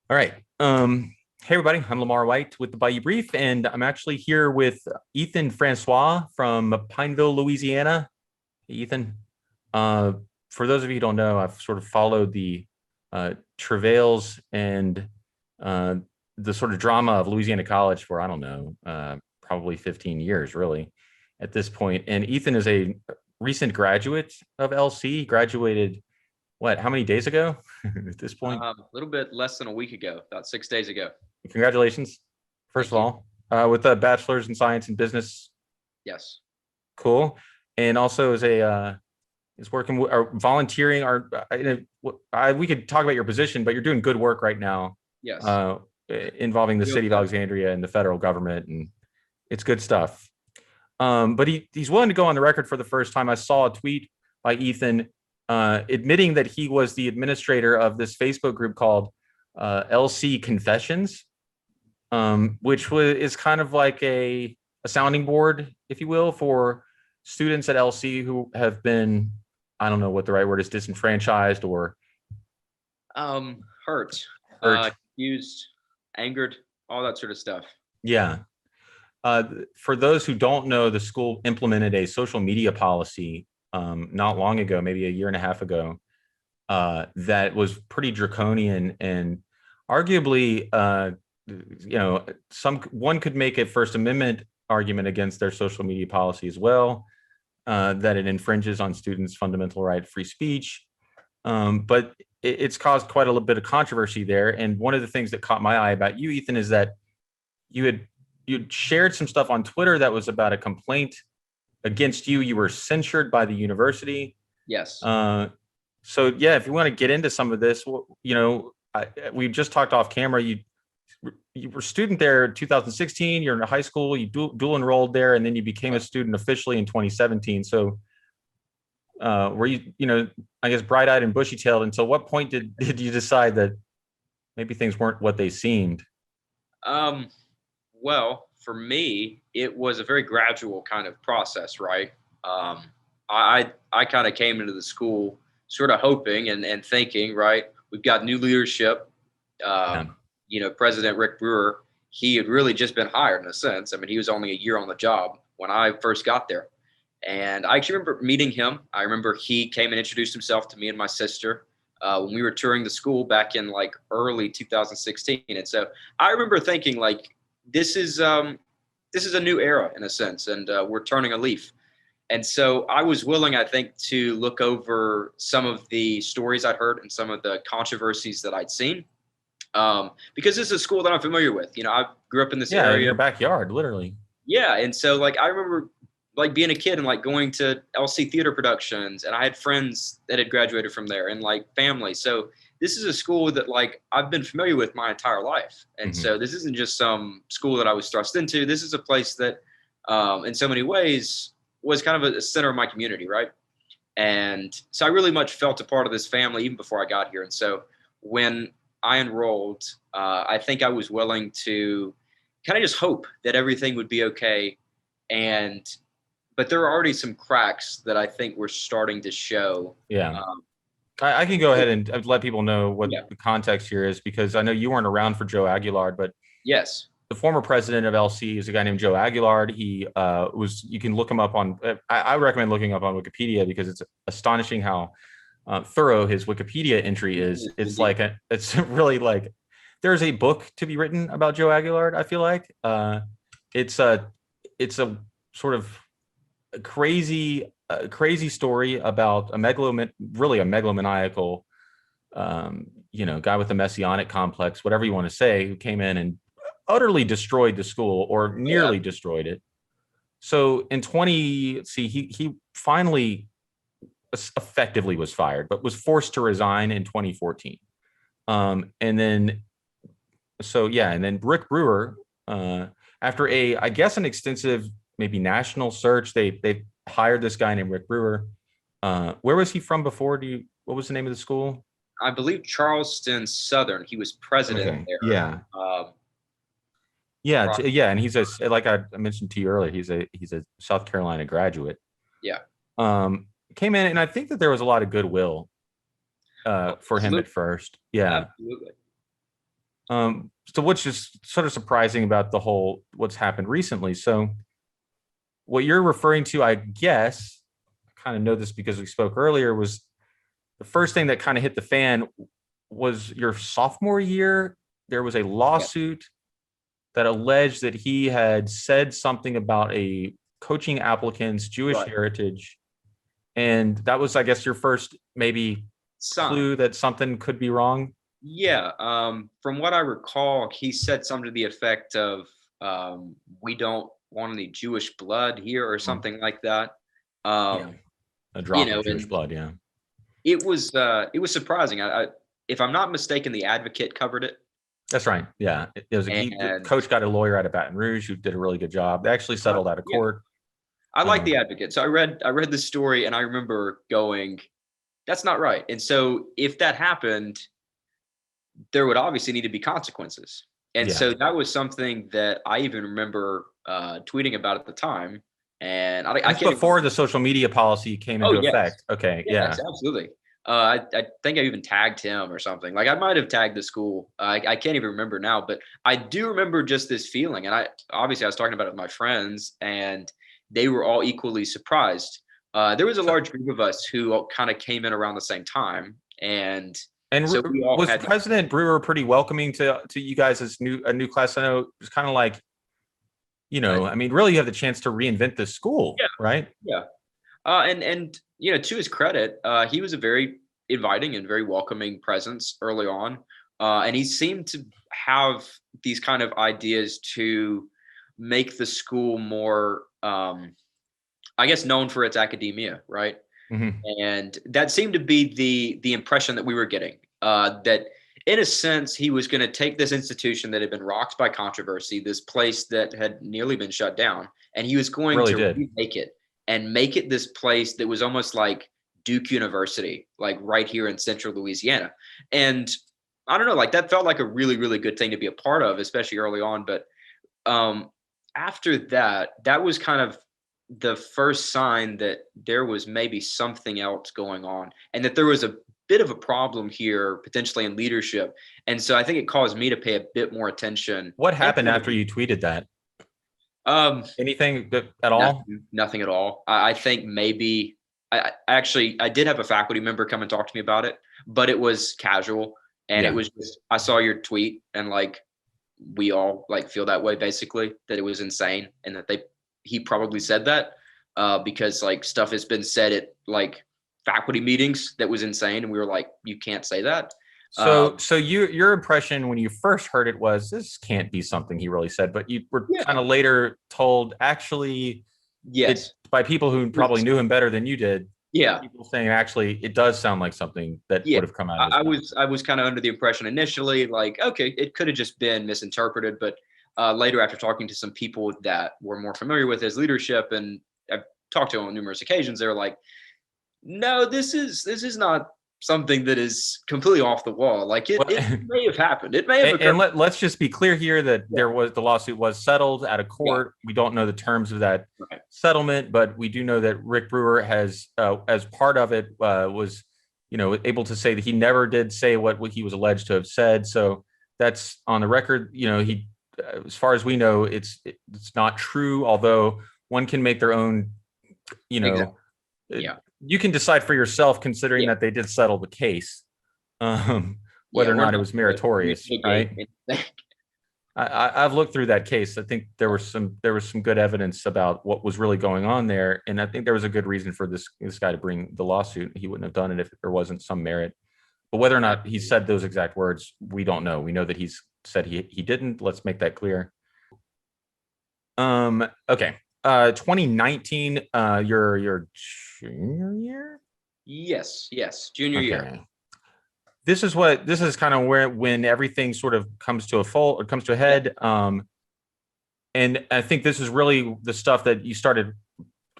All right. Hey everybody, I'm Lamar White with the Bayou Brief, and I'm actually here with Ethan Francois from Pineville, Louisiana. Hey, Ethan, uh, for those of you who don't know, I've sort of followed the travails and uh, the sort of drama of Louisiana College for, I don't know, probably 15 years, really, at this point. And Ethan is a recent graduate of LC, graduated, what, how many days ago at this point? A little bit less than a week ago, about 6 days ago. Congratulations, first Thank of you. all, with a bachelor's in science and business. Yes. Cool. And also as a is working or volunteering or we could talk about your position, but you're doing good work right now, Yes. uh, involving the Real city of good. Alexandria and the federal government, and it's good stuff. But he's willing to go on the record for the first time. I saw a tweet by Ethan admitting that he was the administrator of this Facebook group called LC Confessions, which is kind of like a sounding board, if you will, for students at LC who have been, I don't know what the right word is, disenfranchised or Hurt, hurt. confused, angered, all that sort of stuff. Yeah. For those who don't know, the school implemented a social media policy not long ago, maybe a year and a half ago, that was pretty draconian and arguably, one could make a First Amendment argument against their social media policy as well, that it infringes on students' fundamental right of free speech. But it's caused quite a little bit of controversy there. And one of the things that caught my eye about you, Ethan, is that you'd shared some stuff on Twitter that was about a complaint against you. You were censured by the university. Yes. So yeah, if you want to get into some of this, we just talked off camera. You were a student there in 2016. You're in high school. You dual enrolled there, and then you became a student officially in 2017. So were you, I guess, bright-eyed and bushy-tailed until what point did you decide that maybe things weren't what they seemed? Um, well, for me, it was a very gradual kind of process, right? I kind of came into the school sort of hoping and thinking, right? We've got new leadership. Yeah. President Rick Brewer, he had really just been hired in a sense. I mean, he was only a year on the job when I first got there. And I actually remember meeting him. I remember he came and introduced himself to me and my sister when we were touring the school back in like early 2016. And so I remember thinking like, this is a new era in a sense, and we're turning a leaf. And so I was willing, I think, to look over some of the stories I'd heard and some of the controversies that I'd seen, because this is a school that I'm familiar with. I grew up in this Yeah, in area. your backyard, literally. Yeah, and so like I remember like being a kid and like going to LC theater productions, and I had friends that had graduated from there and like family. So this is a school that like I've been familiar with my entire life, and Mhm. so this isn't just some school that I was thrust into. This is a place that, in so many ways, was kind of a center of my community, right? And so I really much felt a part of this family even before I got here. And so when I enrolled, I think I was willing to kind of just hope that everything would be okay. And but there are already some cracks that I think were starting to show. Yeah. Um, I can go ahead and let people know what yeah. the context here is, because I know you weren't around for Joe Aguilar, but Yes. the former president of LC is a guy named Joe Aguilar. He you can look him up on, I recommend looking up on Wikipedia because it's astonishing how thorough his Wikipedia entry is. Indeed. It's really like, there's a book to be written about Joe Aguilar, I feel like. It's a, it's a sort of crazy story about really a megalomaniacal, guy with a messianic complex, whatever you want to say, who came in and utterly destroyed the school or Oh, yeah. nearly destroyed it. So in 20, see, he finally effectively was fired, but was forced to resign in 2014. And then, so yeah, and then Rick Brewer, after I guess an extensive, maybe national search, they hired this guy named Rick Brewer. Where was he from before? What was the name of the school? I believe Charleston Southern. He was president Okay. there. Yeah. Yeah. Yeah. And he's like I mentioned to you earlier, he's a South Carolina graduate. Yeah. Um, Came in, and I think that there was a lot of goodwill Oh, for him at absolutely. first. Yeah. Absolutely. So what's just sort of surprising about the whole what's happened recently? So what you're referring to, I guess, I kind of know this because we spoke earlier, was the first thing that kind of hit the fan was your sophomore year. There was a Yeah. lawsuit that alleged that he had said something about a coaching applicant's Jewish Right. heritage. And that was, I guess, your first maybe Sign. clue that something could be wrong. Yeah. From what I recall, he said something to the effect of, "We don't want any Jewish blood here," or Hmm. something like that. Yeah. Um, A you drop know, of Jewish and blood. Yeah. it was surprising. If I'm not mistaken, the Advocate covered it, That's right. Yeah. It was the and coach got a lawyer out of Baton Rouge who did a really good job. They actually settled out of yeah, court. I like the Um, Advocate. So I read the story, and I remember going, "That's not right." And so if that happened, there would obviously need to be consequences. And yeah. so that was something that I even remember tweeting about at the time. And I This can't even. before the social media policy came Oh into yes, effect. Okay. yes, Yeah. absolutely. I think I even tagged him or something. Like I might have tagged the school. I can't even remember now, but I do remember just this feeling. And I was talking about it with my friends, and they were all equally surprised. There was a So, large group of us who kind of came in around the same time, and and so we all was had. President Brewer pretty welcoming to you guys as a new class? I know it was kind of like, Uh, I mean, really, you have the chance to reinvent this school, yeah, right? yeah. And to his credit, he was a very inviting and very welcoming presence early on, and he seemed to have these kind of ideas to make the school more, I guess, known for its academia, right? Hmm. And that seemed to be the impression that we were getting. That in a sense, he was going to take this institution that had been rocked by controversy, this place that had nearly been shut down, and he was going Really to did. remake it and make it this place that was almost like Duke University, like right here in central Louisiana. And I don't know, like that felt like a really, really good thing to be a part of, especially early on. But um, after that, that was kind of the first sign that there was maybe something else going on, and that there was a bit of a problem here potentially in leadership. And so I think it caused me to pay a bit more attention. What And happened after you tweeted that? um, Anything at all? nothing at all. I think maybe I did have a faculty member come and talk to me about it, but it was casual, and it Yeah. was just I saw your tweet, and like we all like feel that way basically, that it was insane, and that he probably said that because like stuff has been said at like faculty meetings that was insane, and we were like, you can't say that. So, um your impression when you first heard it was this can't be something he really said, but you were kind yeah, of later told actually it yes, by people who it probably was, knew him better than you did. yeah, People saying actually it does sound like something that yeah. would have come out of I, his I mouth. was I was kind of under the impression initially, like, okay, it could have just been misinterpreted, but later, after talking to some people that were more familiar with his leadership, and I've talked to him on numerous occasions, they were like, no, this is not something that is completely off the wall. Like Well, it may have happened. It may have occurred. and let's just be clear here that Yeah, the lawsuit was settled out of yeah, court. We don't know the terms of that right. settlement, but we do know that Rick Brewer has, as part of it, was able to say that he never did say what he was alleged to have said. So that's on the record. He, as far as we know, it's not true. Although one can make their own, you know, Exactly. uh, Yeah. you can decide for yourself, considering Yeah. that they did settle the case, Yeah. whether or We're not it not was going to meritorious, mitigate right? anything. I've looked through that case. I think there was some good evidence about what was really going on there, and I think there was a good reason for this guy to bring the lawsuit. He wouldn't have done it if there wasn't some merit. But whether or not he said those exact words, we don't know. We know that he's said he didn't. Let's make that clear. Okay. 2019, your junior year. Yes. Yes. Junior year. Okay. This is kind of where when everything sort of comes to a full or comes to a Yeah. head. And I think this is really the stuff that you started,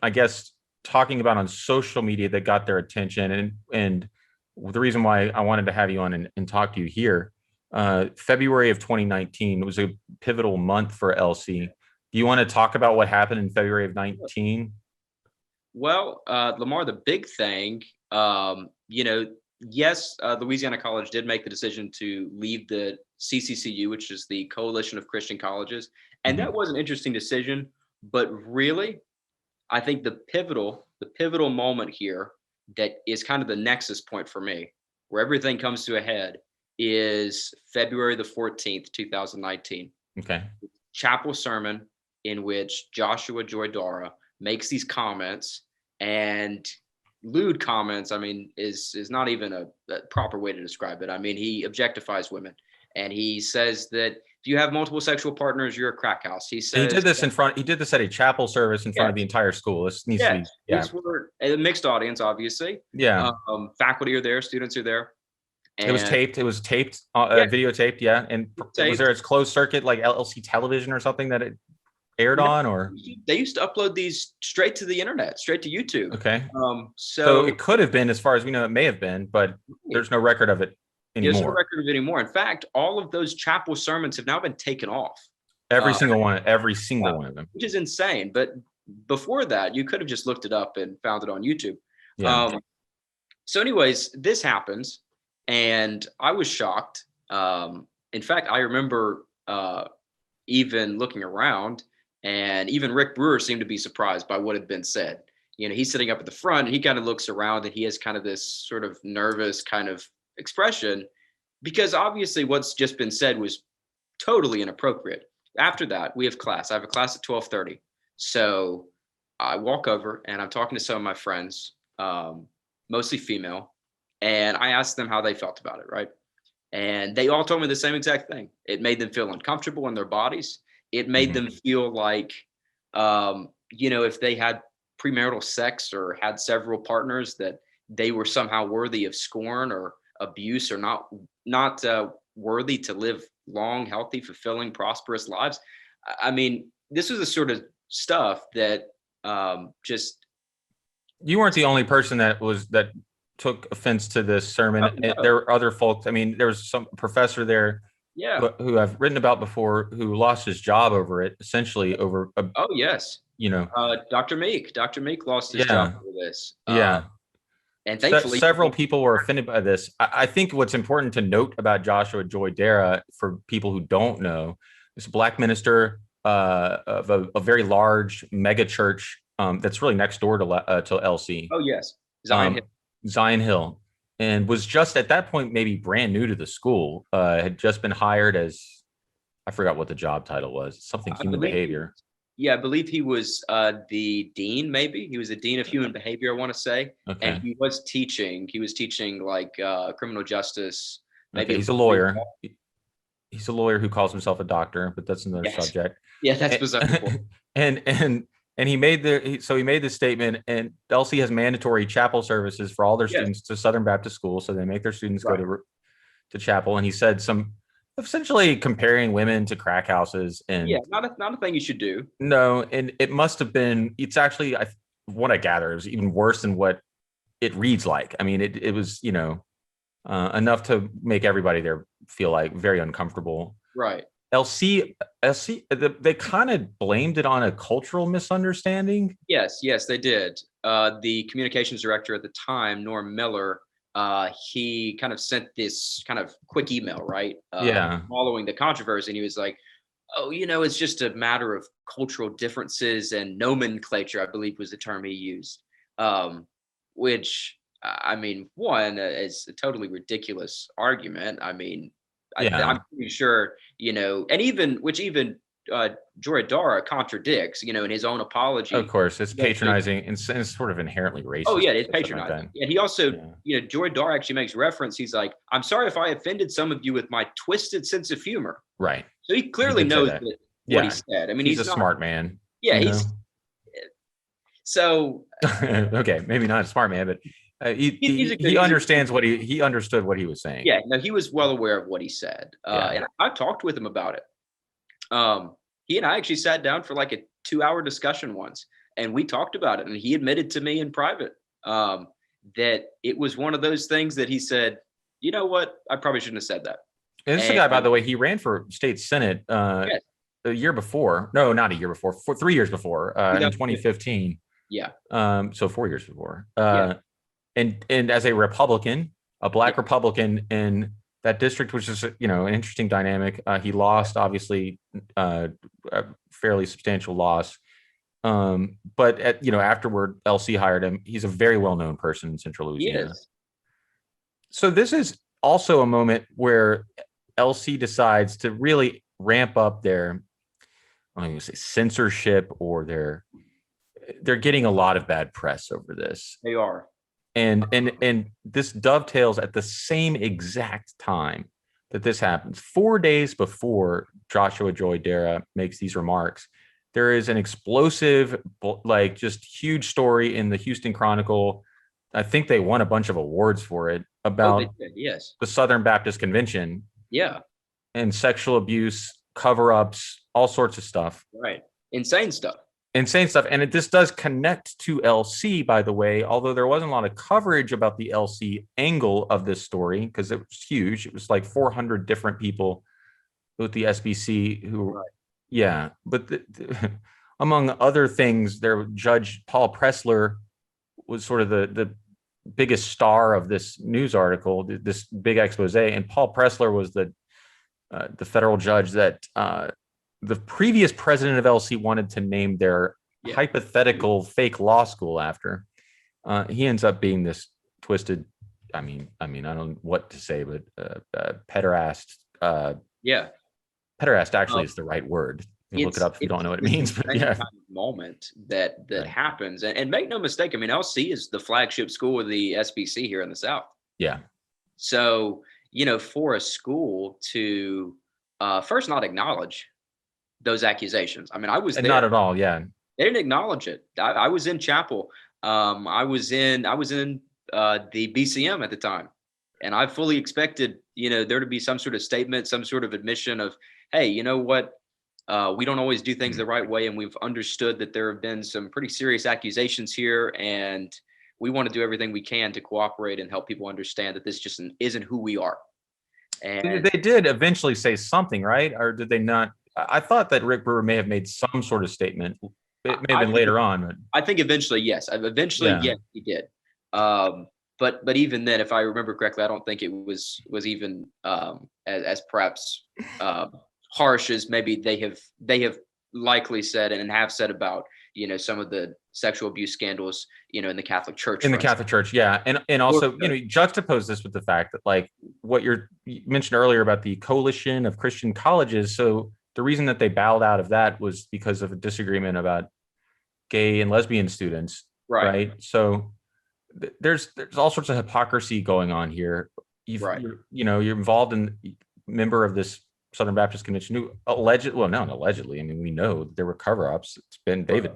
I guess, talking about on social media that got their attention. And the reason why I wanted to have you on and talk to you here, February of 2019 was a pivotal month for LC. Do you want to talk about what happened in February of 19? Well, Lamar, the big thing, yes, Louisiana College did make the decision to leave the CCCU, which is the Coalition of Christian Colleges. And Mhm. that was an interesting decision, but really, I think the pivotal moment here that is kind of the nexus point for me, where everything comes to a head, is February the 14th, 2019. Okay. Chapel sermon in which Joshua Joydara makes these comments, and lewd comments, I mean, is not even a proper way to describe it. I mean, he objectifies women, and he says that if you have multiple sexual partners, you're a crack house. He And he says, did this he did this at a chapel service in front of the yes, entire school. This needs to yes, be, yeah. these were a mixed audience, obviously. Yeah. Faculty are there, students are there, It was and taped. It was taped, yeah, videotaped. Yeah. And was taped. there a closed circuit, like LLC television or something that it aired No, on, or? they used to upload these straight to the internet, straight to YouTube. Okay. So So it could have been, as far as we know, it may have been, but there's no record of it there's no anymore. record of it anymore. In fact, all of those chapel sermons have now been taken off. Every single one of them. Which is insane. But before that, you could have just looked it up and found it on YouTube. Yeah. So, anyways, this happens, and I was shocked. In fact, I remember even looking around, and even Rick Brewer seemed to be surprised by what had been said. You know, he's sitting up at the front, and he kind of looks around, and he has kind of this sort of nervous kind of expression, because obviously what's just been said was totally inappropriate. After that, we have class. I have a class at 12:30. So I walk over and I'm talking to some of my friends, mostly female, and I asked them how they felt about it, right? And they all told me the same exact thing. It made them feel uncomfortable in their bodies. It made them feel like, if they had premarital sex or had several partners, that they were somehow worthy of scorn or abuse, or not worthy to live long, healthy, fulfilling, prosperous lives. I mean, this was the sort of stuff that just. You weren't the only person that took offense to this sermon. No. There were other folks. I mean, there was some professor there, Yeah, who I've written about before, who lost his job over it, essentially over. Oh yes. Dr. Meek lost his job over this. Yeah. And thankfully, several people were offended by this. I think what's important to note about Joshua Joydara, for people who don't know, is a black minister of a very large mega church that's really next door to LC. Oh yes, Zion Hill, and was just at that point maybe brand new to the school. Had just been hired as, I forgot what the job title was, something human behavior. Yeah, I believe he was the dean. Maybe he was the dean of human behavior, I want to say. Okay. And he was teaching like criminal justice. Maybe he's a lawyer. He's a lawyer who calls himself a doctor, but that's another subject. Yeah, that's bizarre. And he made this statement, and LC has mandatory chapel services for all their students to Southern Baptist school, so they make their students go to chapel. And he said some, essentially comparing women to crack houses, and not a thing you should do. No, and it must have been. It's actually, what I gather, it was even worse than what it reads like. I mean, it was enough to make everybody there feel like very uncomfortable. Right. LC, they kind of blamed it on a cultural misunderstanding. Yes, they did. The communications director at the time, Norm Miller, he kind of sent this kind of quick email, right? Following the controversy, and he was like, "Oh, it's just a matter of cultural differences and nomenclature," I believe was the term he used. Which, I mean, one is a totally ridiculous argument. I mean, I'm pretty sure, and even Joydara contradicts, in his own apology. Of course, it's patronizing and it's sort of inherently racist. Oh yeah, it's patronizing. And he also, Joydara actually makes reference. He's like, "I'm sorry if I offended some of you with my twisted sense of humor." Right. So he clearly knows what he said. I mean, he's a smart man. Yeah, so. Okay, maybe not a smart man, but he understands what he understood what he was saying. Yeah, no, he was well aware of what he said. And I talked with him about it. He and I actually sat down for like a 2-hour discussion once, and we talked about it. And he admitted to me in private that it was one of those things that he said, "You know what? I probably shouldn't have said that." And this is a guy, by the way, he ran for state senate a year before. No, not a year before. 3 years before, in 2015. Yeah. So 4 years before. And as a Republican, a black Republican in that district was just, an interesting dynamic. He lost, obviously, a fairly substantial loss. But afterward, LC hired him. He's a very well-known person in Central He Louisiana. is. So this is also a moment where LC decides to really ramp up their, I'm going to say, censorship, or they're getting a lot of bad press over this. They are. And this dovetails at the same exact time that this happens. 4 days before Joshua Joy Dara makes these remarks, there is an explosive, like, just huge story in the Houston Chronicle. I think they won a bunch of awards for it, about Yes. the Southern Baptist Convention. Yeah. And sexual abuse, cover-ups, all sorts of stuff. Right. Insane stuff. And this does connect to LC, by the way, although there wasn't a lot of coverage about the LC angle of this story because it was huge. It was like 400 different people with the SBC who, right. Yeah. But among other things, their Judge Paul Pressler was sort of the biggest star of this news article, this big expose. And Paul Pressler was the federal judge that the previous president of LC wanted to name their hypothetical fake law school after. He ends up being this twisted, I don't know what to say, but pederast. Pederast actually is the right word. You can look it up if you don't know what it means. But yeah, kind of moment that right. happens, and make no mistake, LC is the flagship school of the SBC here in the South. Yeah. So for a school to first not acknowledge those accusations. I was there. Not at all. Yeah. They didn't acknowledge it. I was in chapel. I was in the BCM at the time, and I fully expected, there to be some sort of statement, some sort of admission of, hey, you know what? We don't always do things the right way, and we've understood that there have been some pretty serious accusations here, and we want to do everything we can to cooperate and help people understand that this just isn't who we are. And they did eventually say something, right? Or did they not? I thought that Rick Brewer may have made some sort of statement. It may have been later on. But I think eventually, yes. Yes, he did. But even then, if I remember correctly, I don't think it was even as perhaps harsh as maybe they have likely said and have said about some of the sexual abuse scandals in the Catholic Church. In the Catholic Church, yeah, and also juxtapose this with the fact that, like, what you mentioned earlier about the Coalition of Christian Colleges. So the reason that they bowed out of that was because of a disagreement about gay and lesbian students, right? So there's all sorts of hypocrisy going on here. You're involved in member of this Southern Baptist Convention who not allegedly. We know there were cover-ups. It's been David,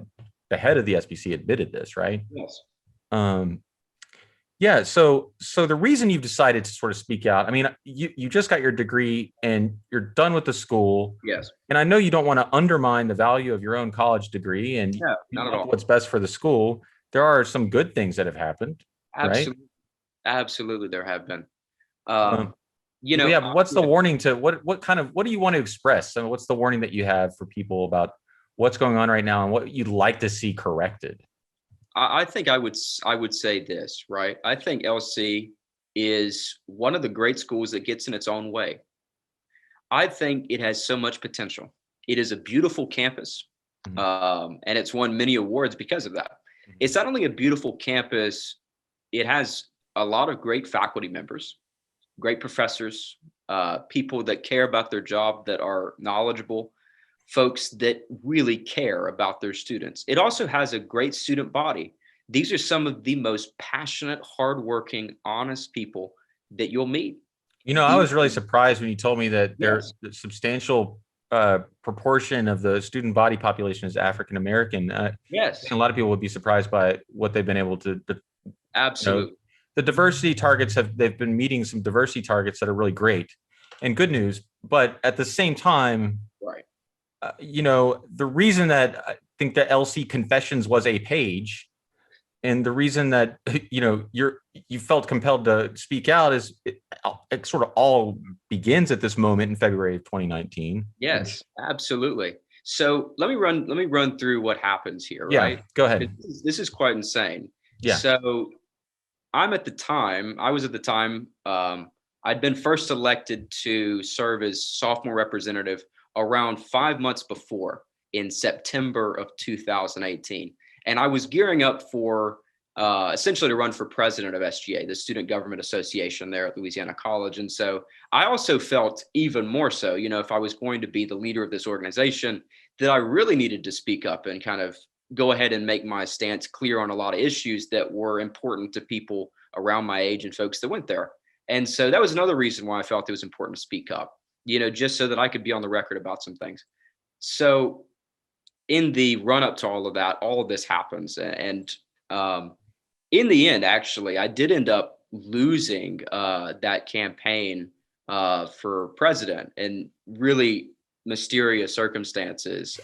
the head of the SBC, admitted this, right? Yes. Yeah. So the reason you've decided to sort of speak out, you just got your degree and you're done with the school. Yes. And I know you don't want to undermine the value of your own college degree and not at all. What's best for the school. There are some good things that have happened. Absolutely. Right? Absolutely. There have been. What's the warning to what do you want to express? So what's the warning that you have for people about what's going on right now and what you'd like to see corrected? I think I would say this, right? I think LC is one of the great schools that gets in its own way. I think it has so much potential. It is a beautiful campus, and it's won many awards because of that. It's not only a beautiful campus, it has a lot of great faculty members, great professors, people that care about their job, that are knowledgeable, folks that really care about their students. It also has a great student body. These are some of the most passionate, hardworking, honest people that you'll meet. I was really surprised when you told me that there's a substantial proportion of the student body population is African American. Yes. A lot of people would be surprised by what they've been able to. Absolutely. The diversity targets they've been meeting some diversity targets that are really great and good news. But at the same time, right. The reason that I think that LC Confessions was a page, and the reason that you felt compelled to speak out is it sort of all begins at this moment in February of 2019. Yes, absolutely. So let me run through what happens here. Right? Yeah, go ahead. This is quite insane. Yeah. So I was at the time I'd been first elected to serve as sophomore representative around 5 months before in September of 2018. And I was gearing up for essentially to run for president of SGA, the Student Government Association there at Louisiana College. And so I also felt even more so, if I was going to be the leader of this organization, that I really needed to speak up and kind of go ahead and make my stance clear on a lot of issues that were important to people around my age and folks that went there. And so that was another reason why I felt it was important to speak up, just so that I could be on the record about some things. So in the run up to all of that, all of this happens. And in the end, actually, I did end up losing that campaign for president in really mysterious circumstances.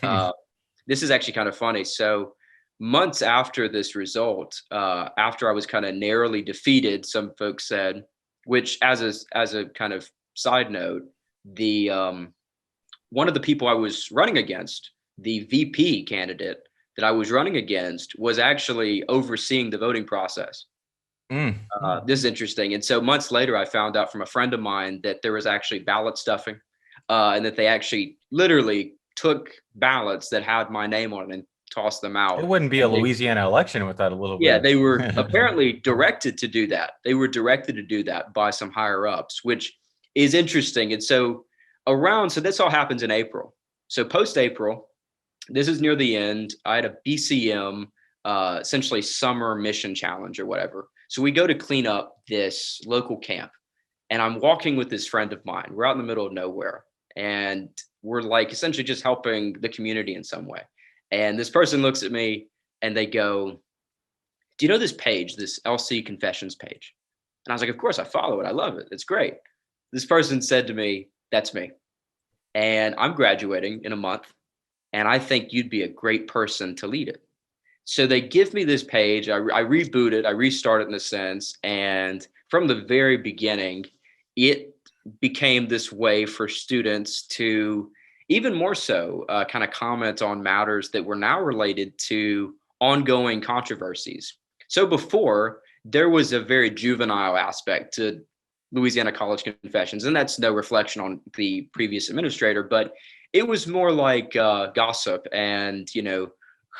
This is actually kind of funny. So months after this result, after I was kind of narrowly defeated, some folks said, which as a kind of side note, the one of the people I was running against, the VP candidate that I was running against, was actually overseeing the voting process. This is interesting. And so months later, I found out from a friend of mine that there was actually ballot stuffing, and that they actually literally took ballots that had my name on it and tossed them out. It wouldn't be a Louisiana election without a little bit. Yeah, they were apparently directed to do that. They were directed to do that by some higher ups, which is interesting. And so this all happens in April. So post-April, this is near the end. I had a BCM, essentially summer mission challenge or whatever. So we go to clean up this local camp, and I'm walking with this friend of mine. We're out in the middle of nowhere, and we're like essentially just helping the community in some way. And this person looks at me and they go, "Do you know this page, this LC Confessions page?" And I was like, "Of course, I follow it. I love it. It's great." This person said to me, "That's me. And I'm graduating in a month. And I think you'd be a great person to lead it." So they give me this page. I reboot it. I restart it in a sense. And from the very beginning, it became this way for students to even more so kind of comment on matters that were now related to ongoing controversies. So before, there was a very juvenile aspect to Louisiana College Confessions, and that's no reflection on the previous administrator, but it was more like gossip and,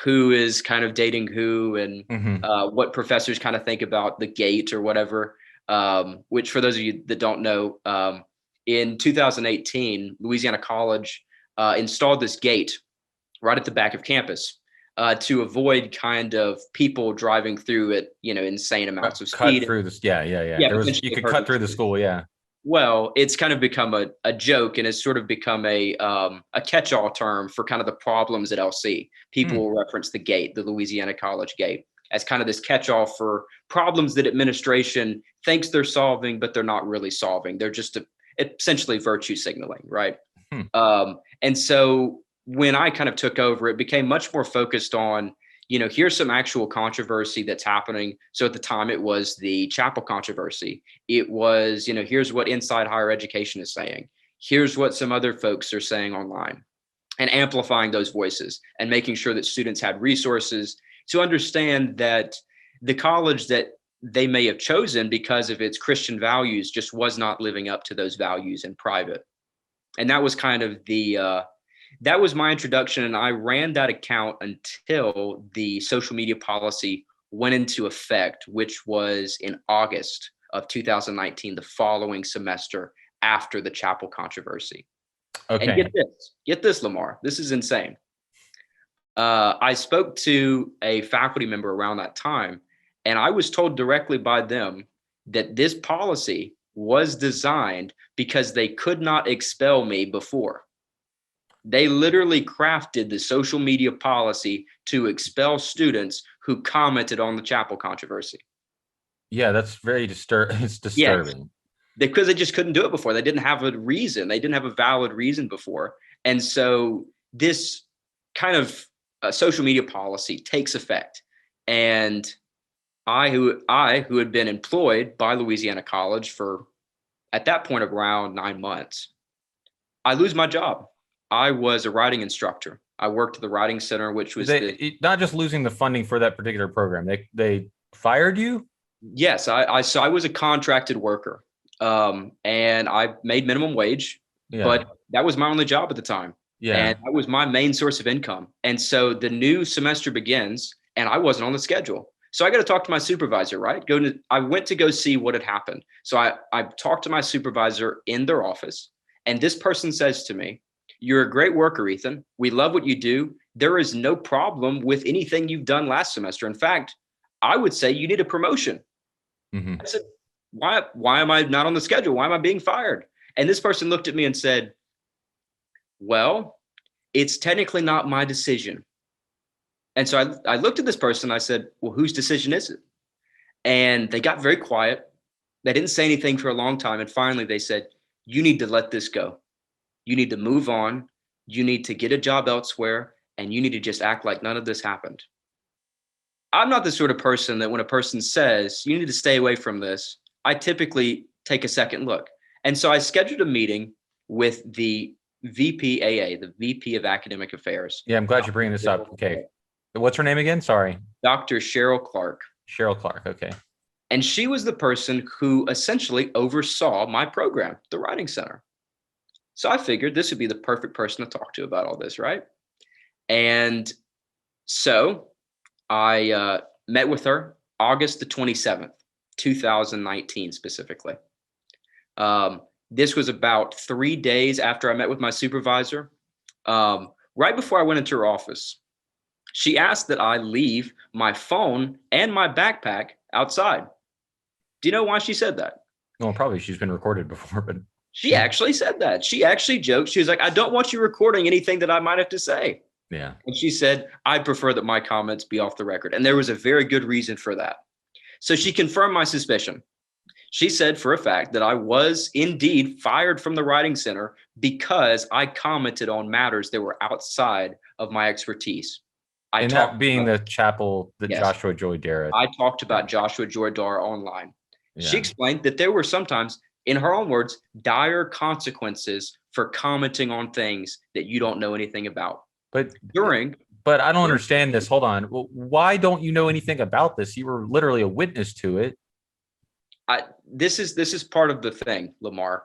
who is kind of dating who and what professors kind of think about the gate or whatever, which for those of you that don't know, in 2018, Louisiana College installed this gate right at the back of campus to avoid kind of people driving through at, insane amounts of speed. Cut through this. Yeah. You could cut through the school. Yeah. Well, it's kind of become a joke, and it's sort of become a catch-all term for kind of the problems at LC. People will reference the gate, the Louisiana College gate, as kind of this catch-all for problems that administration thinks they're solving, but they're not really solving. They're just essentially virtue signaling, right? And so when I kind of took over, it became much more focused on, here's some actual controversy that's happening. So at the time, it was the chapel controversy. It was, here's what Inside Higher Education is saying. Here's what some other folks are saying online, and amplifying those voices and making sure that students had resources to understand that the college that they may have chosen because of its Christian values just was not living up to those values in private. And that was kind of that was my introduction. And I ran that account until the social media policy went into effect, which was in August of 2019, the following semester after the chapel controversy. Okay. And get this, Lamar, this is insane. I spoke to a faculty member around that time, and I was told directly by them that this policy was designed because they could not expel me before. They literally crafted the social media policy to expel students who commented on the chapel controversy. Yeah, that's very disturbing. It's disturbing. Yes, because they just couldn't do it before. They didn't have a reason. They didn't have a valid reason before. And so this kind of social media policy takes effect. And I, who had been employed by Louisiana College for, at that point, around 9 months, I lose my job. I was a writing instructor. I worked at the writing center, which was not just losing the funding for that particular program. They fired you? Yes, I was a contracted worker. And I made minimum wage, Yeah. but that was my only job at the time. Yeah. And that was my main source of income. And so the new semester begins and I wasn't on the schedule. So I got to talk to my supervisor, right? I went to go see what had happened. So I talked to my supervisor in their office, and this person says to me, "You're a great worker, Ethan. We love what you do. There is no problem with anything you've done last semester. In fact, I would say you need a promotion." Mhm. I said, why am I not on the schedule? Why am I being fired? And this person looked at me and said, "Well, it's technically not my decision." And so I looked at this person. I said, "Well, whose decision is it?" And they got very quiet. They didn't say anything for a long time. And finally, they said, "You need to let this go. You need to move on. You need to get a job elsewhere. And you need to just act like none of this happened." I'm not the sort of person that when a person says, "You need to stay away from this," I typically take a second look. And so I scheduled a meeting with the VPAA, the VP of Academic Affairs. Yeah, I'm glad you're bringing this up. Okay. What's her name again? Sorry. Dr. Cheryl Clark. Cheryl Clark. Okay. And she was the person who essentially oversaw my program, the Writing Center. So I figured this would be the perfect person to talk to about all this, right? And so I met with her August the 27th, 2019 specifically. This was about 3 days after I met with my supervisor. Right before I went into her office, she asked that I leave my phone and my backpack outside. Do you know why she said that? Well, probably she's been recorded before, but She actually said that. She actually joked. She was like, "I don't want you recording anything that I might have to say." yeah. And she said, "I prefer that my comments be off the record." And there was a very good reason for that. So she confirmed my suspicion. She said for a fact that I was indeed fired from the Writing Center because I commented on matters that were outside of my expertise. And that being the chapel that Yes. Joshua Joy Darrett. I talked about Joshua Joy Dar online. Yeah. She explained that there were sometimes, in her own words, dire consequences for commenting on things that you don't know anything about. But I don't understand this. Hold on. Well, why don't you know anything about this? You were literally a witness to it. This is part of the thing, Lamar.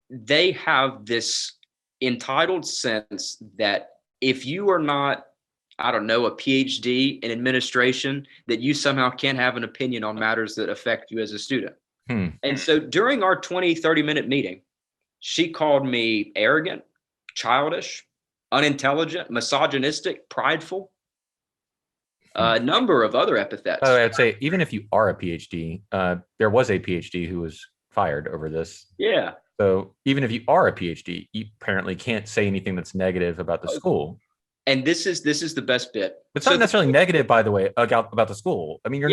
They have this entitled sense that if you are not, I don't know, a PhD in administration, that you somehow can't have an opinion on matters that affect you as a student. And so during our 20, 30-minute meeting, she called me arrogant, childish, unintelligent, misogynistic, prideful, a number of other epithets. By the way, I'd say even if you are a PhD, there was a PhD who was fired over this. Yeah. So even if you are a PhD, you apparently can't say anything that's negative about the school. And this is the best bit. It's not necessarily negative, by the way, about the school. I mean,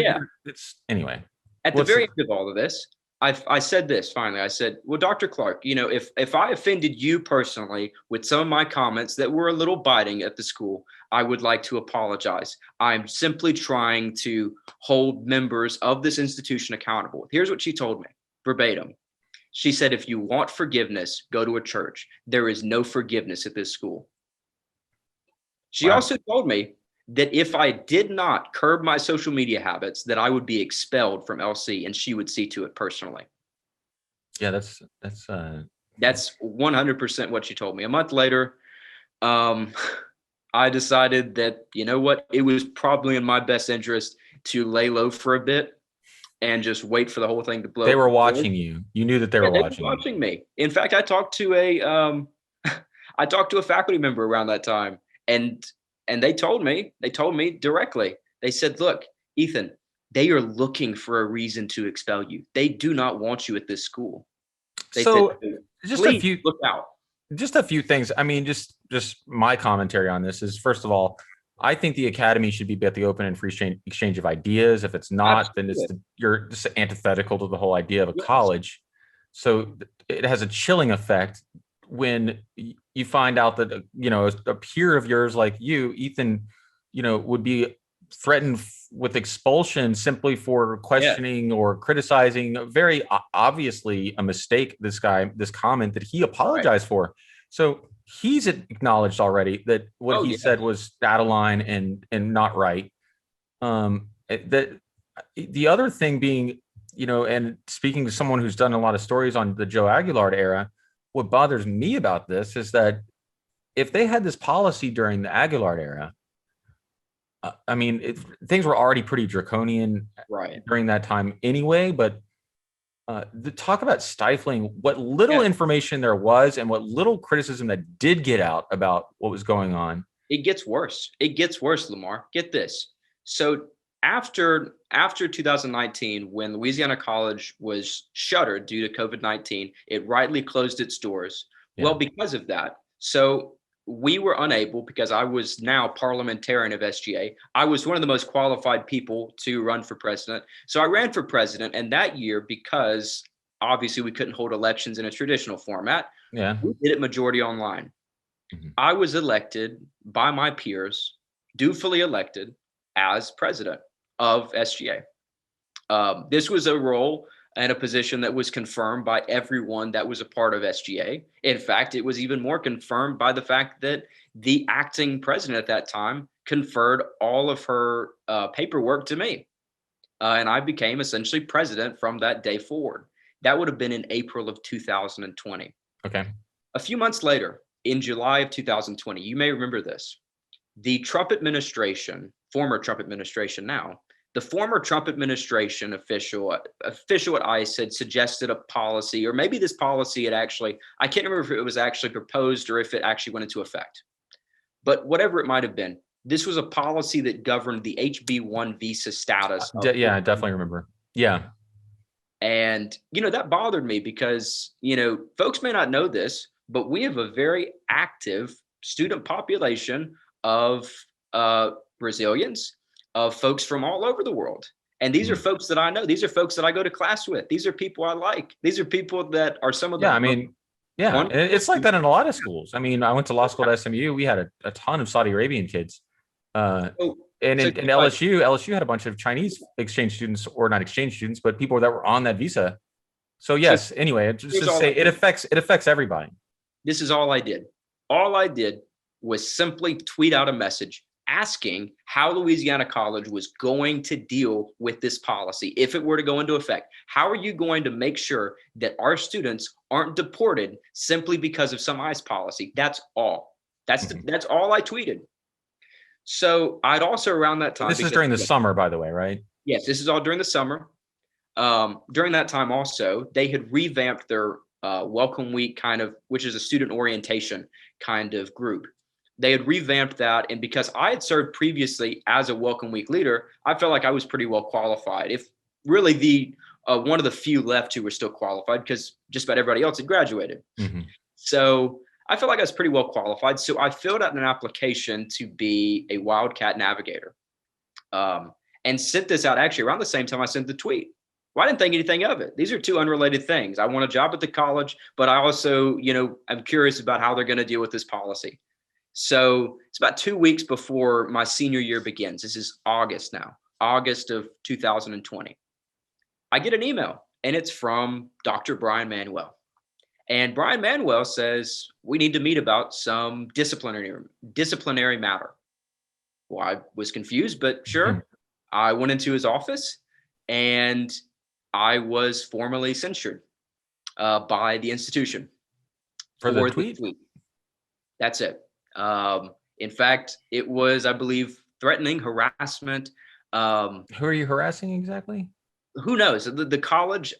it's anyway. At the very end of all of this, I said this finally. I said, "Well, Dr. Clark, if I offended you personally with some of my comments that were a little biting at the school, I would like to apologize. I'm simply trying to hold members of this institution accountable." Here's what she told me, verbatim. She said, "If you want forgiveness, go to a church. There is no forgiveness at this school." She also told me that if I did not curb my social media habits, that I would be expelled from LC, and she would see to it personally. Yeah, that's 100% what she told me. A month later, I decided that, you know what, it was probably in my best interest to lay low for a bit and just wait for the whole thing to blow. They were watching you. You knew that they were watching me. In fact, I talked to a faculty member around that time, and they told me directly. They said, "Look, Ethan, they are looking for a reason to expel you. They do not want you at this school." They said, look out. Just a few things. I mean, just my commentary on this is, first of all, I think the academy should be at the open and free exchange of ideas. If it's not, then you're just antithetical to the whole idea of a college. So it has a chilling effect when you find out that, a peer of yours like you, Ethan, would be threatened with expulsion simply for questioning or criticizing very obviously a mistake, this comment that he apologized for. So he's acknowledged already that what he said was out of line and not right. That the other thing being, and speaking to someone who's done a lot of stories on the Joe Aguilar era, what bothers me about this is that if they had this policy during the Aguilar era, I mean, things were already pretty draconian Right. during that time anyway, but the talk about stifling what little Yeah. information there was and what little criticism that did get out about what was going on. It gets worse. It gets worse, Lamar. Get this. So after 2019, when Louisiana College was shuttered due to COVID-19, it rightly closed its doors. Yeah. Well, because of that, so we were unable, because I was now parliamentarian of SGA. I was one of the most qualified people to run for president. So I ran for president, and that year, because obviously we couldn't hold elections in a traditional format, Yeah. we did it majority online. I was elected by my peers, dutifully elected as president of SGA. This was a role and a position that was confirmed by everyone that was a part of SGA. In fact, it was even more confirmed by the fact that the acting president at that time conferred all of her paperwork to me. And I became essentially president from that day forward. That would have been in April of 2020. Okay. A few months later, in July of 2020, you may remember this. The Trump administration, former Trump administration now, the former Trump administration official at ICE had suggested a policy, or maybe this policy had actually, I can't remember if it was actually proposed or if it actually went into effect. But whatever it might have been, this was a policy that governed the HB1 visa status. Yeah, I definitely remember. Yeah. And, that bothered me because, folks may not know this, but we have a very active student population of Brazilians, of folks from all over the world. And these are folks that I know. These are folks that I go to class with. These are people I like. These are people that are some of the. Yeah, I mean, yeah, it's like that in a lot of schools. I mean, I went to law school at SMU. We had a ton of Saudi Arabian kids. And in LSU had a bunch of Chinese exchange students, or not exchange students, but people that were on that visa. So yes, anyway, just to say it affects everybody. This is all I did. All I did was simply tweet out a message asking how Louisiana College was going to deal with this policy if it were to go into effect. How are you going to make sure that our students aren't deported simply because of some ICE policy? That's all. That's all I tweeted. So I'd also around that time. This is during the summer, by the way, right? Yes, this is all during the summer. During that time also, they had revamped their Welcome Week kind of, which is a student orientation kind of group. They had revamped that. And because I had served previously as a Welcome Week leader, I felt like I was pretty well qualified. If really the one of the few left who were still qualified, because just about everybody else had graduated. So I felt like I was pretty well qualified. So I filled out an application to be a Wildcat navigator, and sent this out actually around the same time I sent the tweet. Well, I didn't think anything of it. These are two unrelated things. I want a job at the college, but I also, I'm curious about how they're going to deal with this policy. So it's about 2 weeks before my senior year begins. This is August now, August of 2020. I get an email, and it's from Dr. Brian Manuel. And Brian Manuel says, we need to meet about some disciplinary matter. Well, I was confused, but sure. I went into his office, and I was formally censured by the institution for the tweet. That's it. In fact, it was, I believe, threatening, harassment. Who are you harassing exactly? Who knows? The college,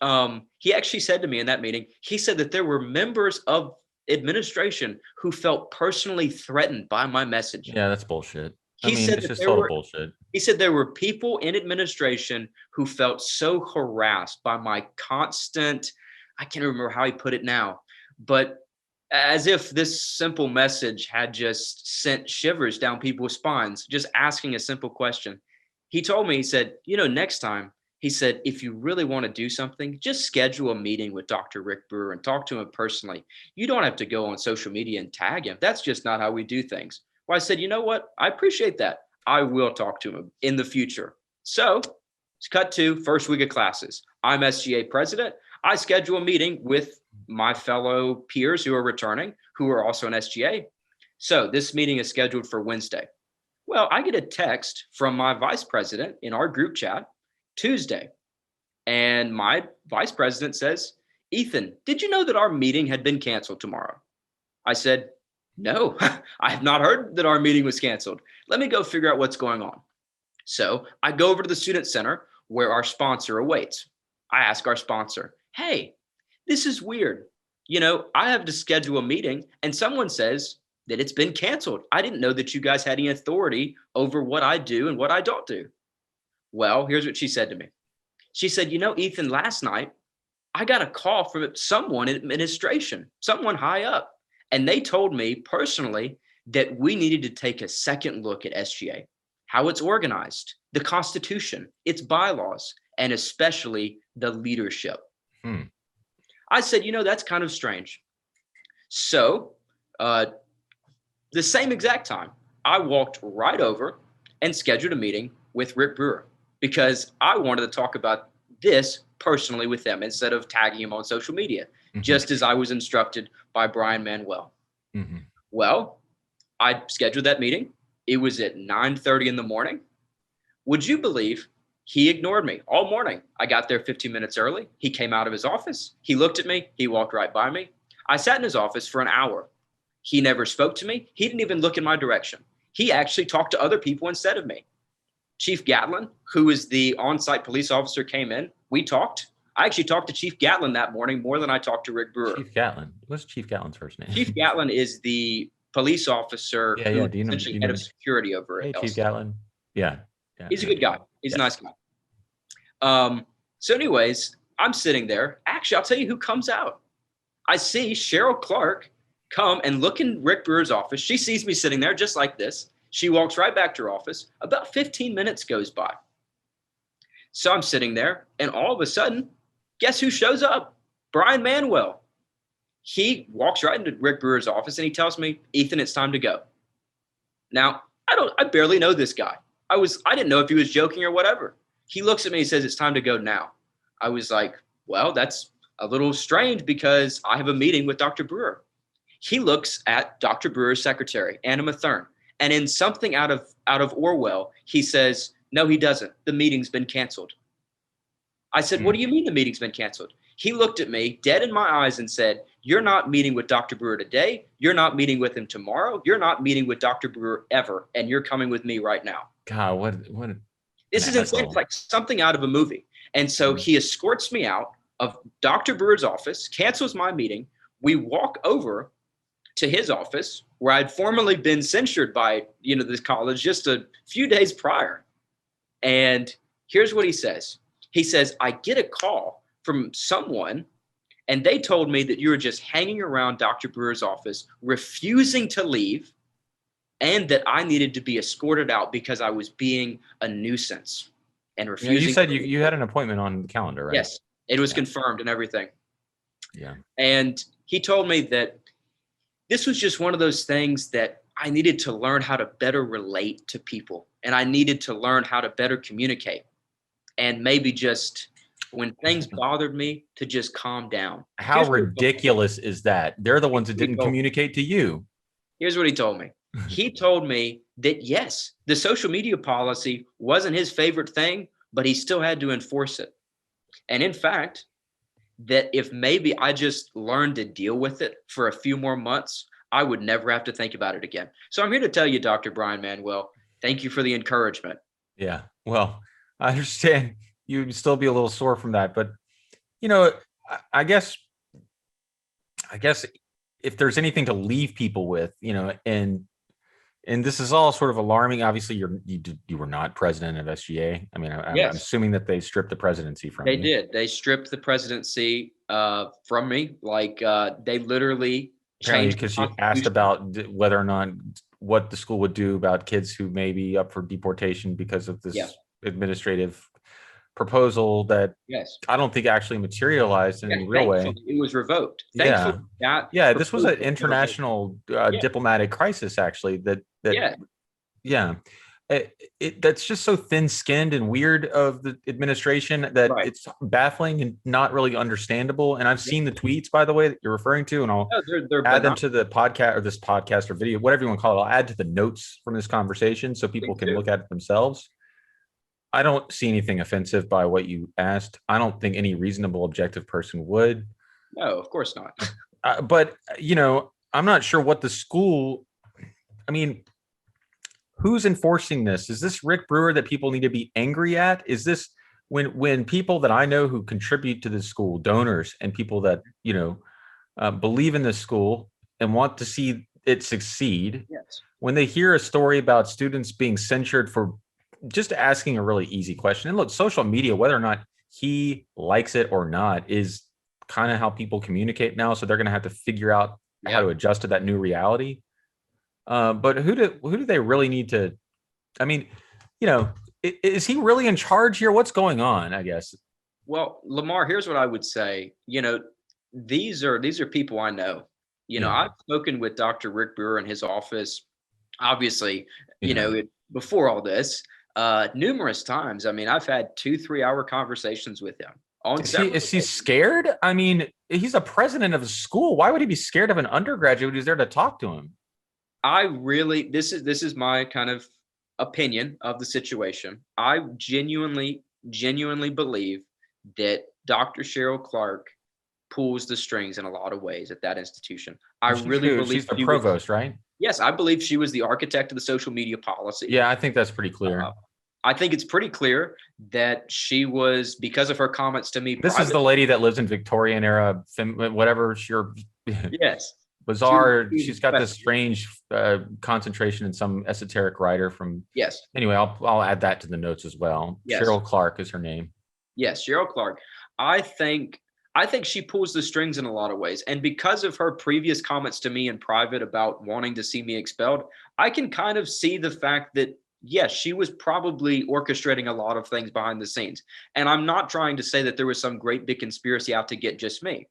he actually said to me in that meeting, he said that there were members of administration who felt personally threatened by my message. Yeah, that's bullshit. It's just total bullshit. He said there were people in administration who felt so harassed by my constant, I can't remember how he put it now, but as if this simple message had just sent shivers down people's spines, just asking a simple question. He told me, he said, next time, he said, if you really want to do something, just schedule a meeting with Dr. Rick Brewer and talk to him personally. You don't have to go on social media and tag him. That's just not how we do things. Well, I said, you know what? I appreciate that. I will talk to him in the future. So it's cut to first week of classes. I'm SGA president. I schedule a meeting with my fellow peers who are returning, who are also in SGA. So this meeting is scheduled for Wednesday. Well, I get a text from my vice president in our group chat Tuesday. And my vice president says, Ethan, did you know that our meeting had been canceled tomorrow? I said, no, I have not heard that our meeting was canceled. Let me go figure out what's going on. So I go over to the student center where our sponsor awaits. I ask our sponsor, hey, this is weird. I have to schedule a meeting and someone says that it's been canceled. I didn't know that you guys had any authority over what I do and what I don't do. Well, here's what she said to me. She said, Ethan, last night I got a call from someone in administration, someone high up, and they told me personally that we needed to take a second look at SGA, how it's organized, the Constitution, its bylaws, and especially the leadership. I said, that's kind of strange. So the same exact time, I walked right over and scheduled a meeting with Rick Brewer because I wanted to talk about this personally with them instead of tagging him on social media, just as I was instructed by Brian Manuel. Well, I scheduled that meeting. It was at 9:30 in the morning. Would you believe he ignored me all morning? I got there 15 minutes early. He came out of his office. He looked at me. He walked right by me. I sat in his office for an hour. He never spoke to me. He didn't even look in my direction. He actually talked to other people instead of me. Chief Gatlin, who is the on-site police officer, came in. We talked. I actually talked to Chief Gatlin that morning more than I talked to Rick Brewer. Chief Gatlin. What's Chief Gatlin's first name? Chief Gatlin is the police officer who is essentially head of security over at Chief Gatlin. Yeah. He's a good guy. He's a nice guy. So anyways, I'm sitting there. Actually, I'll tell you who comes out. I see Cheryl Clark come and look in Rick Brewer's office. She sees me sitting there just like this. She walks right back to her office. About 15 minutes goes by. So I'm sitting there, and all of a sudden, guess who shows up? Brian Manuel. He walks right into Rick Brewer's office, and he tells me, Ethan, it's time to go. Now, I barely know this guy. I didn't know if he was joking or whatever. He looks at me and says, it's time to go now. I was like, well, that's a little strange because I have a meeting with Dr. Brewer. He looks at Dr. Brewer's secretary, Anna Mathern, and in something out of Orwell, he says, no, he doesn't. The meeting's been canceled. I said, what do you mean the meeting's been canceled? He looked at me dead in my eyes and said, you're not meeting with Dr. Brewer today. You're not meeting with him tomorrow. You're not meeting with Dr. Brewer ever. And you're coming with me right now. God, what this is insane. It's like something out of a movie. And so he escorts me out of Dr. Brewer's office, cancels my meeting. We walk over to his office where I'd formerly been censured by, this college just a few days prior. And here's what he says. He says, I get a call from someone and they told me that you were just hanging around Dr. Brewer's office, refusing to leave, and that I needed to be escorted out because I was being a nuisance and refusing. You said you had an appointment on the calendar, right? Yes, it was confirmed and everything. Yeah. And he told me that this was just one of those things that I needed to learn how to better relate to people, and I needed to learn how to better communicate, and maybe just when things bothered me to just calm down. How ridiculous is that? They're the ones that didn't communicate to you. Here's what he told me. He told me that, yes, the social media policy wasn't his favorite thing, but he still had to enforce it. And in fact, that if maybe I just learned to deal with it for a few more months, I would never have to think about it again. So I'm here to tell you, Dr. Brian Manuel, thank you for the encouragement. Yeah, well, I understand you'd still be a little sore from that, but I guess if there's anything to leave people with, and this is all sort of alarming. Obviously, you were not president of SGA. I mean, I'm assuming that they stripped the presidency from you. They did. They stripped the presidency from me. Like they literally changed. Because you asked about whether or not what the school would do about kids who may be up for deportation because of this administrative proposal that I don't think actually materialized in any real way. It was revoked. This was an international diplomatic crisis, actually. That's just so thin-skinned and weird of the administration that it's baffling and not really understandable. And I've seen the tweets, by the way, that you're referring to, and I'll add them to the podcast or this podcast or video, whatever you want to call it. I'll add to the notes from this conversation so people can look at it themselves. I don't see anything offensive by what you asked. I don't think any reasonable, objective person would. No, of course not. But I'm not sure what the school. I mean, who's enforcing this? Is this Rick Brewer that people need to be angry at? Is this when people that I know who contribute to the school, donors and people that believe in the school and want to see it succeed, Yes. when they hear a story about students being censured for just asking a really easy question, and look, social media, whether or not he likes it or not, is kind of how people communicate now. So they're going to have to figure out how to adjust to that new reality. But who do they really need to? I mean, is he really in charge here? What's going on? I guess. Well, Lamar, here's what I would say. These are people I know. Yeah. I've spoken with Dr. Rick Brewer in his office, obviously, Yeah. before all this, numerous times. I mean, I've had 2-3 hour conversations with him on Is he scared? I mean, he's a president of a school. Why would he be scared of an undergraduate who's there to talk to him? This is my kind of opinion of the situation. I genuinely believe that Dr. Cheryl Clark pulls the strings in a lot of ways at that institution. I really believe she's the provost, right? Yes, I believe she was the architect of the social media policy. Yeah, I think that's pretty clear. I think it's pretty clear that she was, because of her comments to me. This is the lady that lives in Victorian era, whatever. Yes. Bizarre. She's got this strange concentration in some esoteric writer from. Yes. Anyway, I'll add that to the notes as well. Yes. Cheryl Clark is her name. Yes, Cheryl Clark. I think she pulls the strings in a lot of ways. And because of her previous comments to me in private about wanting to see me expelled, I can kind of see the fact that, yes, she was probably orchestrating a lot of things behind the scenes. And I'm not trying to say that there was some great big conspiracy out to get just me.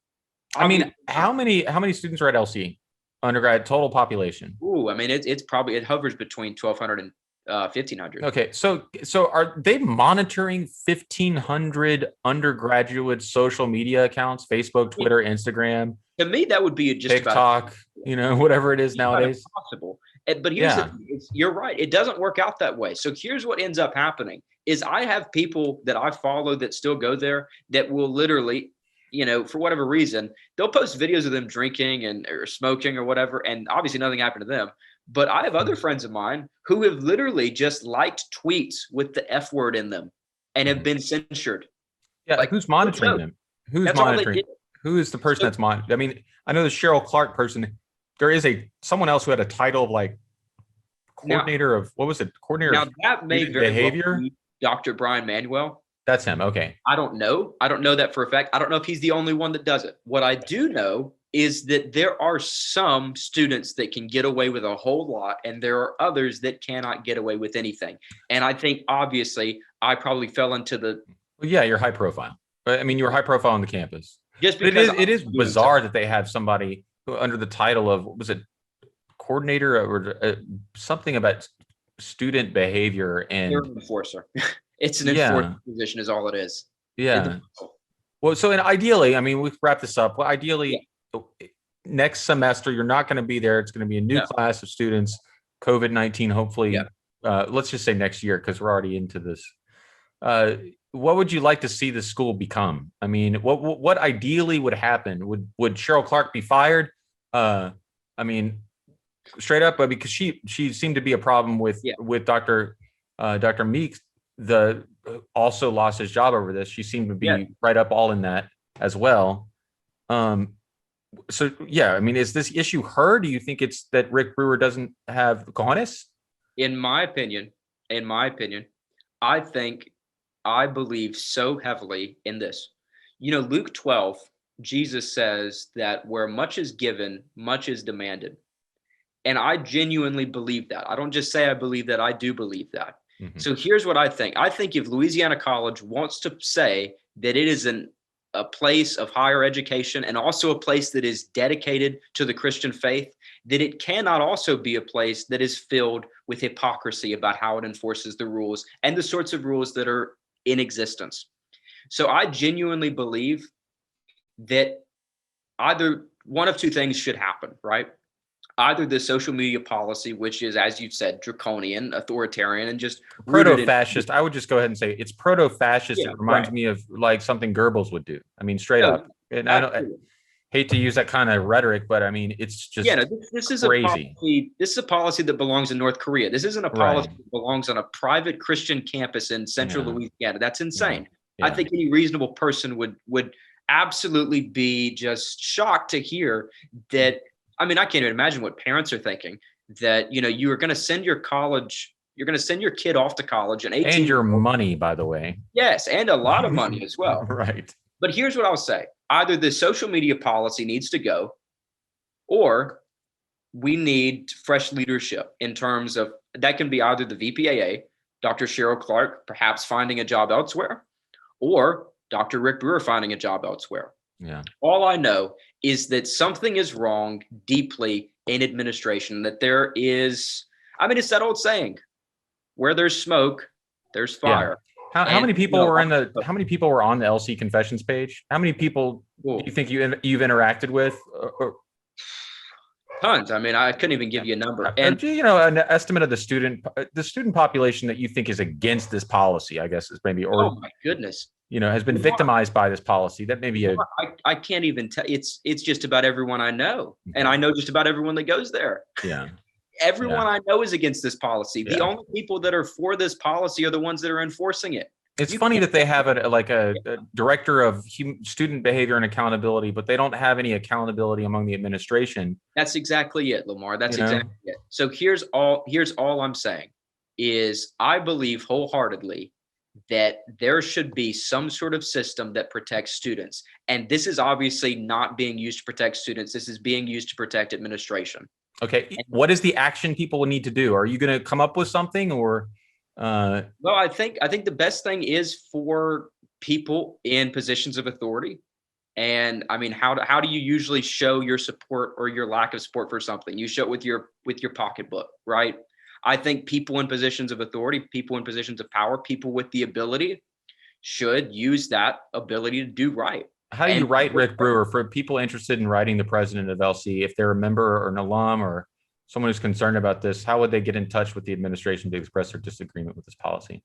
I mean, how many students are at LC undergrad total population? Ooh, I mean, it hovers between 1,200 and 1,500. Okay, so are they monitoring 1,500 undergraduate social media accounts? Facebook, Twitter, Instagram. To me, that would be just TikTok. Whatever it is nowadays. Impossible. But here's the thing, you're right. It doesn't work out that way. So here's what ends up happening: is I have people that I follow that still go there that will literally, for whatever reason, they'll post videos of them drinking or smoking or whatever, and obviously nothing happened to them. But I have other friends of mine who have literally just liked tweets with the F word in them and have been censured. Yeah, who's monitoring them? Who's monitoring? Who is the person that's monitoring? I mean, I know the Cheryl Clark person. There is someone else who had a title of coordinator of what was it? Coordinator now of that may very behavior. Well be Dr. Brian Manuel. That's him. Okay. I don't know that for a fact. I don't know if he's the only one that does it. What I do know is that there are some students that can get away with a whole lot, and there are others that cannot get away with anything. And I think, obviously, I probably fell into the... Well, yeah, you're high profile. I mean, you're high profile on the campus. Just because it is bizarre that they have somebody who, under the title of, what was it, coordinator or something about student behavior and... They're an enforcer. It's an enforcement position is all it is. Yeah. Well, so ideally, I mean, we wrap this up. Well, ideally, next semester, you're not going to be there. It's going to be a new class of students, COVID-19, hopefully. Let's just say next year, because we're already into this. What would you like to see the school become? I mean, what ideally would happen? Would Cheryl Clark be fired? I mean, straight up, because she seemed to be a problem with Dr. Meeks. Also lost his job over this. She seemed to be right up all in that as well. So I mean, is this issue her? Do you think it's that Rick Brewer doesn't have cojones? In my opinion, I believe so heavily in this. Luke 12, Jesus says that where much is given, much is demanded. And I genuinely believe that. I don't just say I believe that, I do believe that. Mm-hmm. So here's what I think. I think if Louisiana College wants to say that it is a place of higher education and also a place that is dedicated to the Christian faith, that it cannot also be a place that is filled with hypocrisy about how it enforces the rules and the sorts of rules that are in existence. So I genuinely believe that either one of two things should happen, right? Either the social media policy, which is, as you said, draconian, authoritarian, and just rooted in, Proto-fascist. I would just go ahead and say it's proto-fascist. yeah, It reminds right. me of like something Goebbels would do. I mean, straight No, up. And I absolutely. hate to use that kind of rhetoric, but I mean, it's Yeah, no, just this is a crazy. policy. This is a policy that belongs in North Korea. This isn't a policy Right. that belongs on a private Christian campus in central Yeah. Louisiana. That's Yeah. insane. I Yeah. think any reasonable person would absolutely be just shocked to hear that. I mean, I can't even imagine what parents are thinking, that you are going to send your college, you're going to send your kid off to college, an And 18 year your old. money, by the way. Yes, and a lot of money as well. Right. But here's what I'll say: either the social media policy needs to go, or we need fresh leadership in terms of that. Can be either the VPAA, Dr. Cheryl Clark, perhaps finding a job elsewhere, or Dr. Rick Brewer finding a job elsewhere. Yeah. All I know is that something is wrong deeply in administration, that there is, I mean, it's that old saying, where there's smoke, there's Yeah. fire. How And, many people were how many people were on the LC confessions page? How many people do you think you've interacted with? Tons. I mean, I couldn't even give you a number. And An estimate of the student population that you think is against this policy, I guess is maybe, or oh my goodness, has been victimized by this policy. That may be I can't even tell. It's just about everyone I know, and I know just about everyone that goes there. Yeah. Everyone I know is against this policy. The Yeah. only people that are for this policy are the ones that are enforcing it. It's funny that they have a director of student behavior and accountability, but they don't have any accountability among the administration. That's exactly it, Lamar. That's You know? exactly it. So here's all I'm saying is I believe wholeheartedly that there should be some sort of system that protects students. And this is obviously not being used to protect students. This is being used to protect administration. Okay. What is the action people will need to do? Are you going to come up with something, or? Well, I think the best thing is for people in positions of authority. And I mean, how do you usually show your support or your lack of support for something? You show it with your pocketbook, right? I think people in positions of authority, people in positions of power, people with the ability should use that ability to do right. How do you write Rick Brewer for people interested in writing the president of LC? If they're a member or an alum or someone who's concerned about this, how would they get in touch with the administration to express their disagreement with this policy?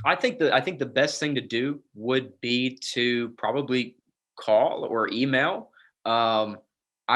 I think the best thing to do would be to probably call or email. I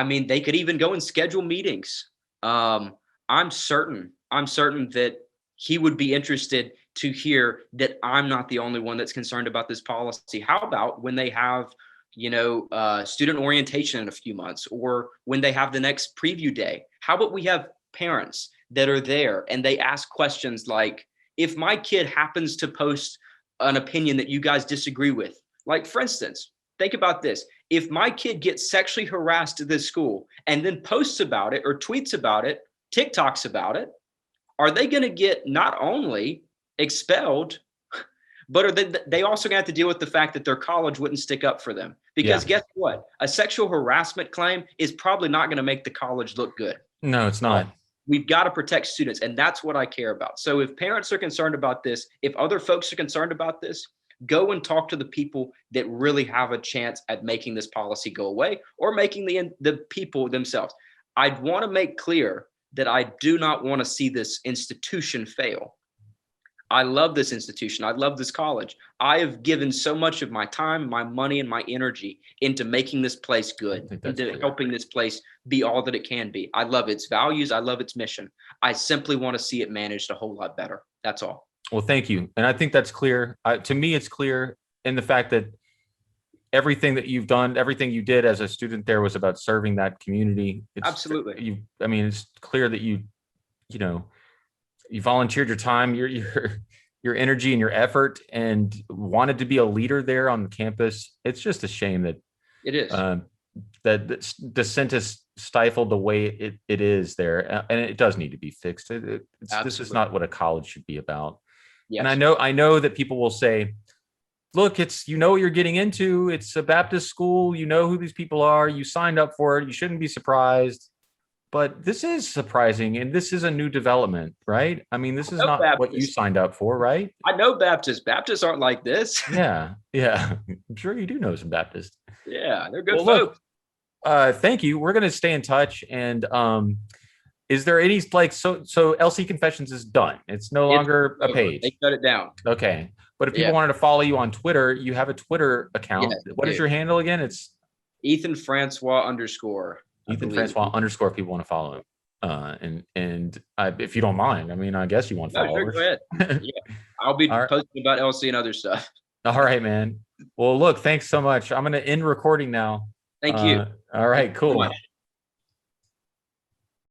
mean, they could even go and schedule meetings. I'm certain that he would be interested to hear that I'm not the only one that's concerned about this policy. How about when they have, student orientation in a few months, or when they have the next preview day? How about we have parents that are there and they ask questions like, if my kid happens to post an opinion that you guys disagree with, like, for instance, think about this. If my kid gets sexually harassed at this school and then posts about it or tweets about it, TikToks about it, are they going to get not only expelled, but are they also going to have to deal with the fact that their college wouldn't stick up for them? Because guess what? A sexual harassment claim is probably not going to make the college look good. No, it's not. We've got to protect students, and that's what I care about. So if parents are concerned about this, if other folks are concerned about this, go and talk to the people that really have a chance at making this policy go away, or making the people themselves. I'd want to make clear that I do not want to see this institution fail. I love this institution. I love this college. I have given so much of my time, my money, and my energy into making this place good, into helping this place be all that it can be. I love its values. I love its mission. I simply want to see it managed a whole lot better. That's all. Well, thank you. And I think that's clear. To me, it's clear in the fact that everything that you've done, everything you did as a student there was about serving that community. Absolutely. It's clear that you volunteered your time, your energy and your effort, and wanted to be a leader there on the campus. It's just a shame that it is that dissent is stifled the way it is there, and it does need to be fixed. This is not what a college should be about. Yes. And I know that people will say, look, it's, what you're getting into. It's a Baptist school. You know who these people are. You signed up for it. You shouldn't be surprised. But this is surprising, and this is a new development, right? I mean, this is not Baptist. What you signed up for, right? I know Baptists. Baptists aren't like this. Yeah. I'm sure you do know some Baptists. Yeah, they're good folks. Look, thank you. We're going to stay in touch, and is there any like so LC Confessions is done? It's no It's longer a over. page. They shut it down. Okay. But if people Yeah. wanted to follow you on Twitter, you have a Twitter account. Yes, What is your handle again? It's Ethan Francois _. Ethan Francois _ if people want to follow him. If you don't mind, I mean, I guess you want No, sure, followers. go ahead. Yeah. I'll be All right. posting about LC and other stuff. All right, man. Well, look, thanks so much. I'm going to end recording now. Thank you. All right, Thank you so cool. much.